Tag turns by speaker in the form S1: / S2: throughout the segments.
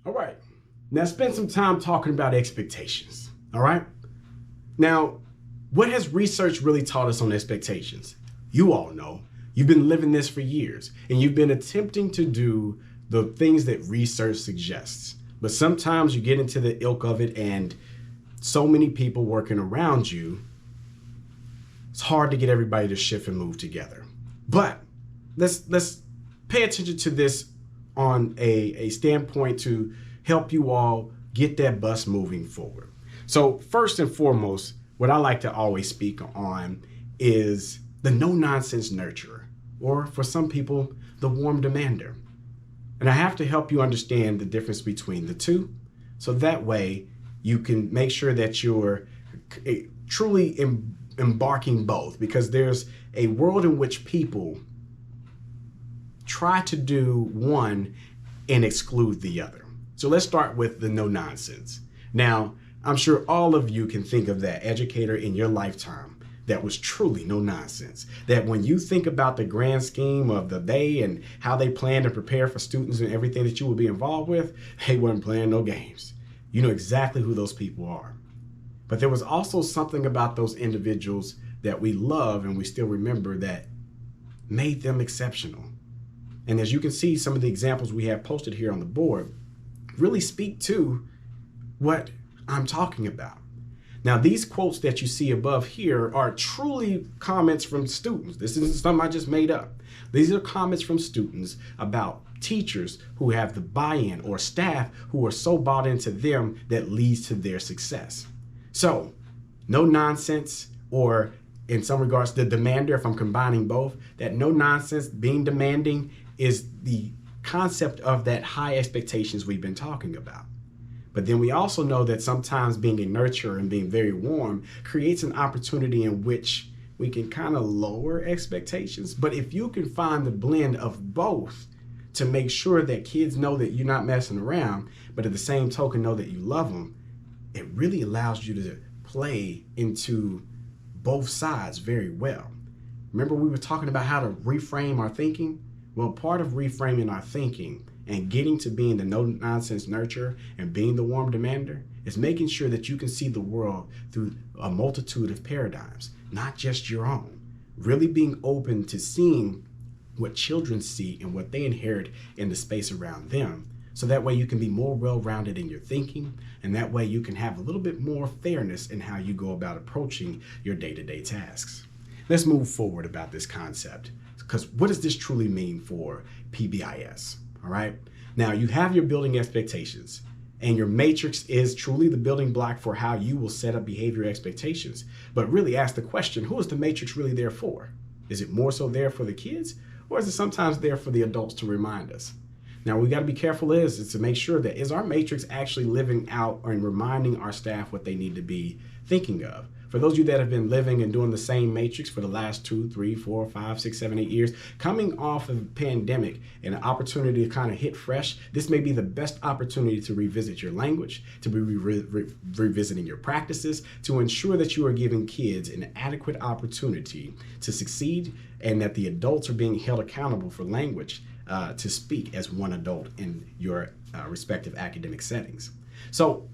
S1: All right, now spend some time talking about expectations. All right, now what has research really taught us on expectations? You all know, you've been living this for years and you've been attempting to do the things that research suggests. But sometimes you get into the ilk of it and so many people working around you, it's hard to get everybody to shift and move together. But let's pay attention to this on a standpoint to help you all get that bus moving forward. So first and foremost, what I like to always speak on is the no-nonsense nurturer, or for some people, the warm demander. And I have to help you understand the difference between the two, so that way you can make sure that you're truly embarking both, because there's a world in which people try to do one and exclude the other. So let's start with the no nonsense. Now, I'm sure all of you can think of that educator in your lifetime that was truly no nonsense. That when you think about the grand scheme of the day and how they plan to prepare for students and everything that you will be involved with, they weren't playing no games. You know exactly who those people are. But there was also something about those individuals that we love and we still remember that made them exceptional. And as you can see, some of the examples we have posted here on the board really speak to what I'm talking about. Now, these quotes that you see above here are truly comments from students. This isn't something I just made up. These are comments from students about teachers who have the buy-in or staff who are so bought into them that leads to their success. So, no nonsense, or in some regards, the demander, if I'm combining both, that no nonsense, being demanding, is the concept of that high expectations we've been talking about. But then we also know that sometimes being a nurturer and being very warm creates an opportunity in which we can kind of lower expectations. But if you can find the blend of both to make sure that kids know that you're not messing around, but at the same token know that you love them, it really allows you to play into both sides very well. Remember we were talking about how to reframe our thinking? Well, part of reframing our thinking and getting to being the no-nonsense nurturer and being the warm demander is making sure that you can see the world through a multitude of paradigms, not just your own. Really being open to seeing what children see and what they inherit in the space around them. So that way you can be more well-rounded in your thinking, and that way you can have a little bit more fairness in how you go about approaching your day-to-day tasks. Let's move forward about this concept, because what does this truly mean for PBIS? All right. Now you have your building expectations, and your matrix is truly the building block for how you will set up behavior expectations. But really ask the question, who is the matrix really there for? Is it more so there for the kids, or is it sometimes there for the adults to remind us? Now we got to be careful is to make sure that is our matrix actually living out and reminding our staff what they need to be thinking of. For those of you that have been living and doing the same matrix for the last 2, 3, 4, 5, 6, 7, 8 years, coming off of the pandemic and an opportunity to kind of hit fresh, this may be the best opportunity to revisit your language, to be revisiting your practices, to ensure that you are giving kids an adequate opportunity to succeed, and that the adults are being held accountable for language to speak as one adult in your respective academic settings. So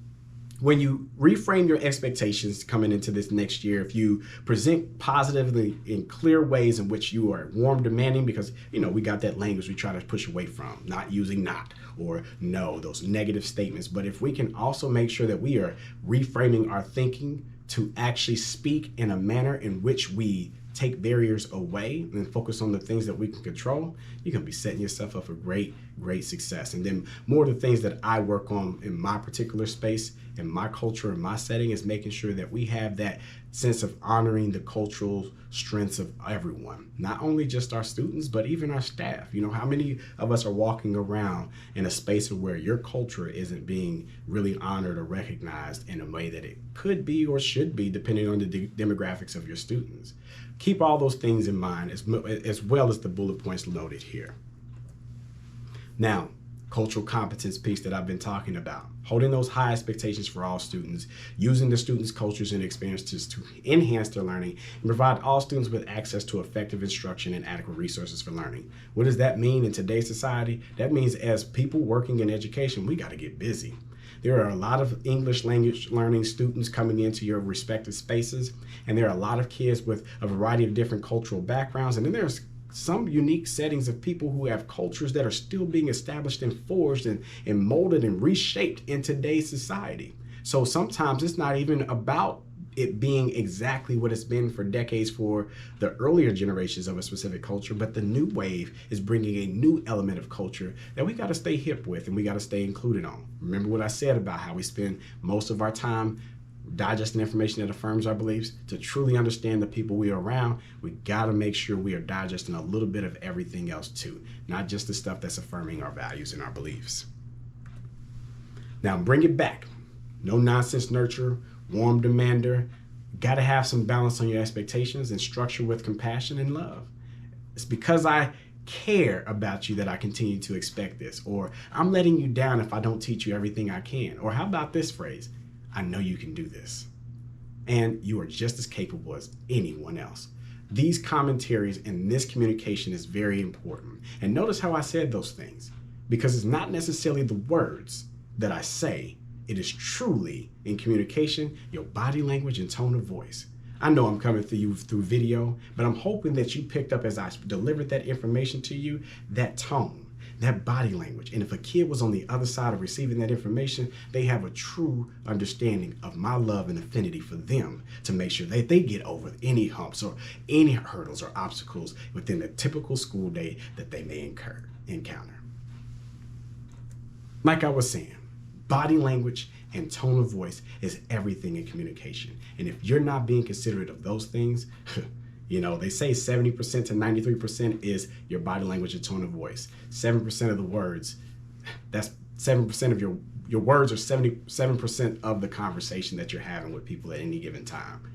S1: when you reframe your expectations coming into this next year, if you present positively in clear ways in which you are warm demanding, because we got that language we try to push away from, not using not or no, those negative statements. But if we can also make sure that we are reframing our thinking to actually speak in a manner in which we take barriers away and focus on the things that we can control, you're going to be setting yourself up for great success. And then more of the things that I work on in my particular space, in my culture, in my setting, is making sure that we have that sense of honoring the cultural strengths of everyone, not only just our students, but even our staff. How many of us are walking around in a space where your culture isn't being really honored or recognized in a way that it could be or should be, depending on the demographics of your students? Keep all those things in mind as well as the bullet points noted here. Now, cultural competence piece that I've been talking about. Holding those high expectations for all students, using the students' cultures and experiences to enhance their learning, and provide all students with access to effective instruction and adequate resources for learning. What does that mean in today's society? That means as people working in education, we got to get busy. There are a lot of English language learning students coming into your respective spaces, and there are a lot of kids with a variety of different cultural backgrounds, and then there's some unique settings of people who have cultures that are still being established and forged and molded and reshaped in today's society. So sometimes it's not even about it being exactly what it's been for decades for the earlier generations of a specific culture, but the new wave is bringing a new element of culture that we got to stay hip with and we got to stay included on. Remember what I said about how we spend most of our time digesting information that affirms our beliefs. To truly understand the people we are around, we got to make sure we are digesting a little bit of everything else too, not just the stuff that's affirming our values and our beliefs. Now bring it back. No nonsense nurturer, warm demander. Got to have some balance on your expectations and structure with compassion and love. It's because I care about you that I continue to expect this, or I'm letting you down if I don't teach you everything I can. Or how about this phrase? I know you can do this. And you are just as capable as anyone else. These commentaries and this communication is very important. And notice how I said those things, because it's not necessarily the words that I say. It is truly in communication, your body language and tone of voice. I know I'm coming through you through video, but I'm hoping that you picked up as I delivered that information to you, that tone, that body language. And if a kid was on the other side of receiving that information, they have a true understanding of my love and affinity for them to make sure that they get over any humps or any hurdles or obstacles within the typical school day that they may encounter. Like I was saying, body language and tone of voice is everything in communication. And if you're not being considerate of those things, you know, they say 70% to 93% is your body language and tone of voice. 7% of the words, that's 7% of your words are 77% of the conversation that you're having with people at any given time.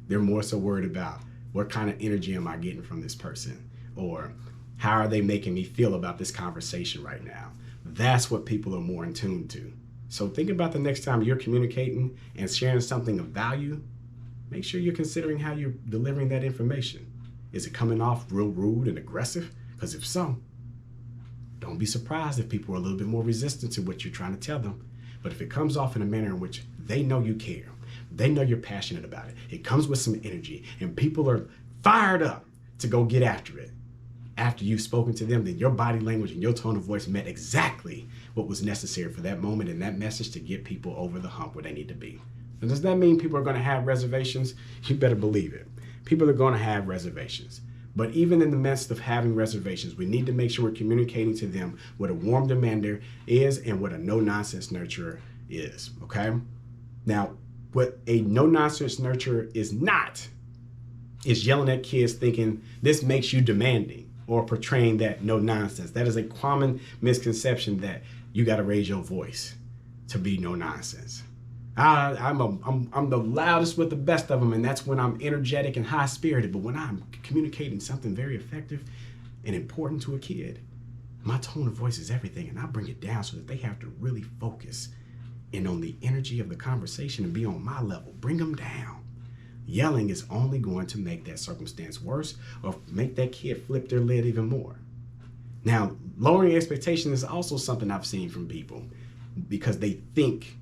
S1: They're more so worried about what kind of energy am I getting from this person? Or how are they making me feel about this conversation right now? That's what people are more in tune to. So think about the next time you're communicating and sharing something of value. Make sure you're considering how you're delivering that information. Is it coming off real rude and aggressive? Because if so, don't be surprised if people are a little bit more resistant to what you're trying to tell them. But if it comes off in a manner in which they know you care, they know you're passionate about it, it comes with some energy, and people are fired up to go get after it. After you've spoken to them, then your body language and your tone of voice met exactly what was necessary for that moment and that message to get people over the hump where they need to be. And does that mean people are going to have reservations? You better believe it. People are going to have reservations. But even in the midst of having reservations, we need to make sure we're communicating to them what a warm demander is and what a no-nonsense nurturer is, okay? Now, what a no-nonsense nurturer is not is yelling at kids thinking this makes you demanding or portraying that no nonsense. That is a common misconception that you got to raise your voice to be no nonsense. I'm the loudest with the best of them, and that's when I'm energetic and high spirited. But when I'm communicating something very effective and important to a kid, my tone of voice is everything, and I bring it down so that they have to really focus in on the energy of the conversation and be on my level. Bring them down. Yelling is only going to make that circumstance worse or make that kid flip their lid even more. Now, lowering expectations is also something I've seen from people because they think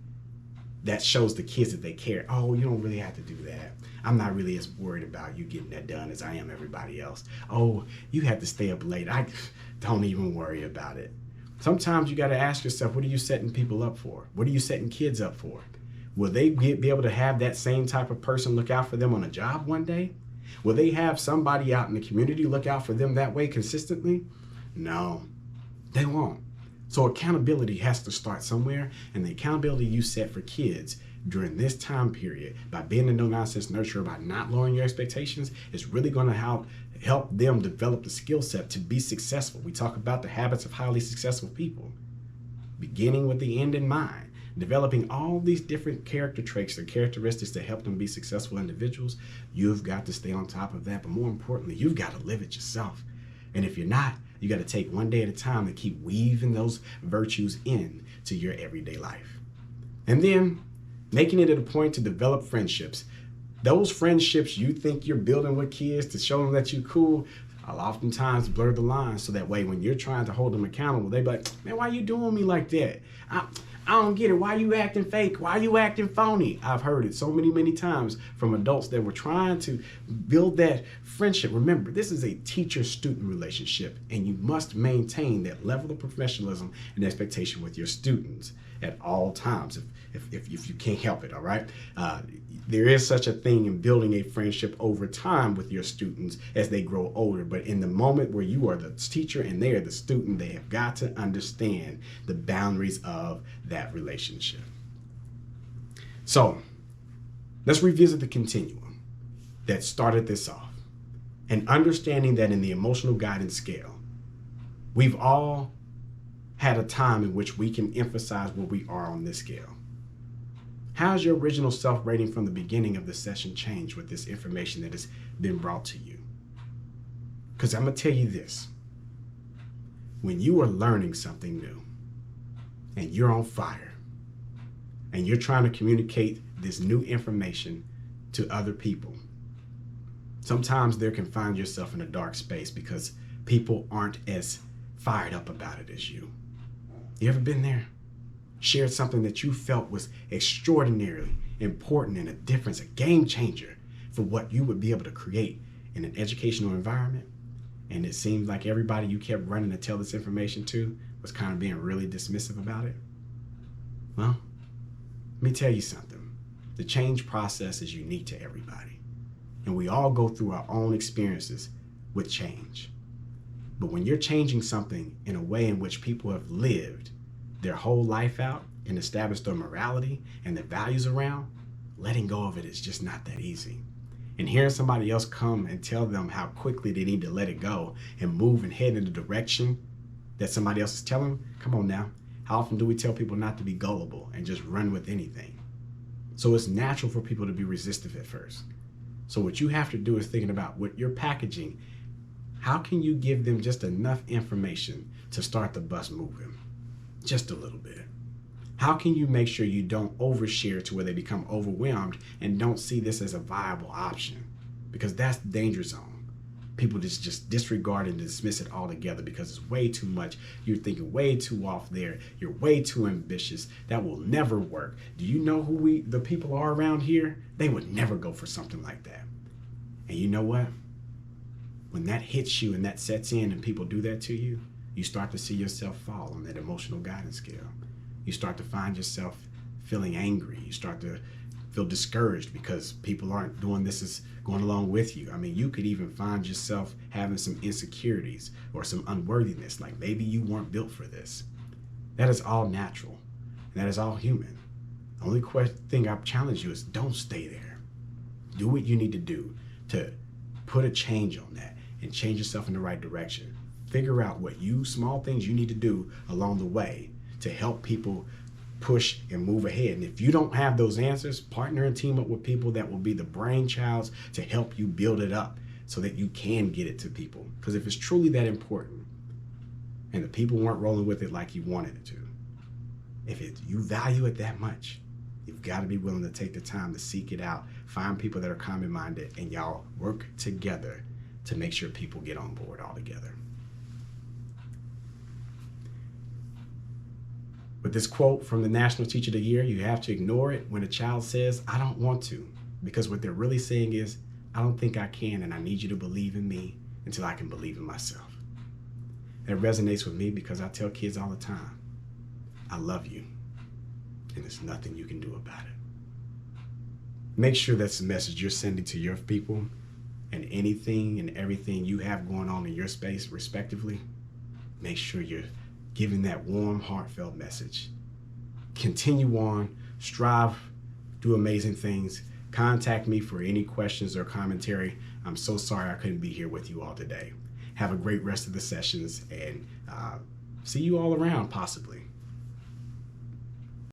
S1: that shows the kids that they care. Oh, you don't really have to do that. I'm not really as worried about you getting that done as I am everybody else. Oh, you have to stay up late. I don't even worry about it. Sometimes you got to ask yourself, what are you setting people up for? What are you setting kids up for? Will they be able to have that same type of person look out for them on a job one day? Will they have somebody out in the community look out for them that way consistently? No, they won't. So accountability has to start somewhere, and the accountability you set for kids during this time period by being a no-nonsense nurturer, by not lowering your expectations, is really going to help them develop the skill set to be successful. We talk about the habits of highly successful people, beginning with the end in mind. Developing all these different character traits or characteristics that help them be successful individuals. You've got to stay on top of that, but more importantly, you've got to live it yourself. And if you're not, You got to take one day at a time to keep weaving those virtues in to your everyday life. And then making it a point to develop friendships. Those friendships you think you're building with kids to show them that you're cool, I'll oftentimes blur the lines so that way when you're trying to hold them accountable, they be like, man, why you doing me like that? I don't get it. Why you acting fake? Why you acting phony? I've heard it so many times from adults that were trying to build that friendship. Remember, this is a teacher-student relationship, and you must maintain that level of professionalism and expectation with your students at all times if you can't help it, all right? There is such a thing in building a friendship over time with your students as they grow older, but in the moment where you are the teacher and they are the student, they have got to understand the boundaries of that relationship. So let's revisit the continuum that started this off, and understanding that in the emotional guidance scale, we've all had a time in which we can emphasize where we are on this scale. How's your original self-rating from the beginning of the session changed with this information that has been brought to you? Because I'm going to tell you this. When you are learning something new and you're on fire and you're trying to communicate this new information to other people, sometimes there can find yourself in a dark space because people aren't as fired up about it as you. You ever been there? Shared something that you felt was extraordinarily important and a difference, a game changer for what you would be able to create in an educational environment. And it seemed like everybody you kept running to tell this information to was kind of being really dismissive about it. Well, let me tell you something. The change process is unique to everybody. And we all go through our own experiences with change. But when you're changing something in a way in which people have lived their whole life out and established their morality and their values around, letting go of it is just not that easy. And hearing somebody else come and tell them how quickly they need to let it go and move and head in the direction that somebody else is telling them, come on now. How often do we tell people not to be gullible and just run with anything? So it's natural for people to be resistant at first. So what you have to do is thinking about what you're packaging. How can you give them just enough information to start the bus moving? Just a little bit. How can you make sure you don't overshare to where they become overwhelmed and don't see this as a viable option? Because that's the danger zone. People just disregard and dismiss it altogether because it's way too much. You're thinking way too off there. You're way too ambitious. That will never work. Do you know who the people are around here? They would never go for something like that. And you know what? When that hits you and that sets in and people do that to you, you start to see yourself fall on that emotional guidance scale. You start to find yourself feeling angry. You start to feel discouraged because people aren't doing this as going along with you. I mean, you could even find yourself having some insecurities or some unworthiness, like maybe you weren't built for this. That is all natural. And that is all human. The only thing I challenge you is don't stay there. Do what you need to do to put a change on that and change yourself in the right direction. Figure out what small things you need to do along the way to help people push and move ahead. And if you don't have those answers, partner and team up with people that will be the brainchilds to help you build it up so that you can get it to people. Because if it's truly that important and the people weren't rolling with it like you wanted it to, if you value it that much, you've got to be willing to take the time to seek it out, find people that are common-minded, and y'all work together to make sure people get on board all together. With this quote from the National Teacher of the Year, you have to ignore it when a child says, I don't want to, because what they're really saying is, I don't think I can, and I need you to believe in me until I can believe in myself. That resonates with me because I tell kids all the time, I love you, and there's nothing you can do about it. Make sure that's the message you're sending to your people, and anything and everything you have going on in your space, respectively. Make sure you're giving that warm, heartfelt message. Continue on, strive, do amazing things. Contact me for any questions or commentary. I'm so sorry I couldn't be here with you all today. Have a great rest of the sessions and see you all around, possibly.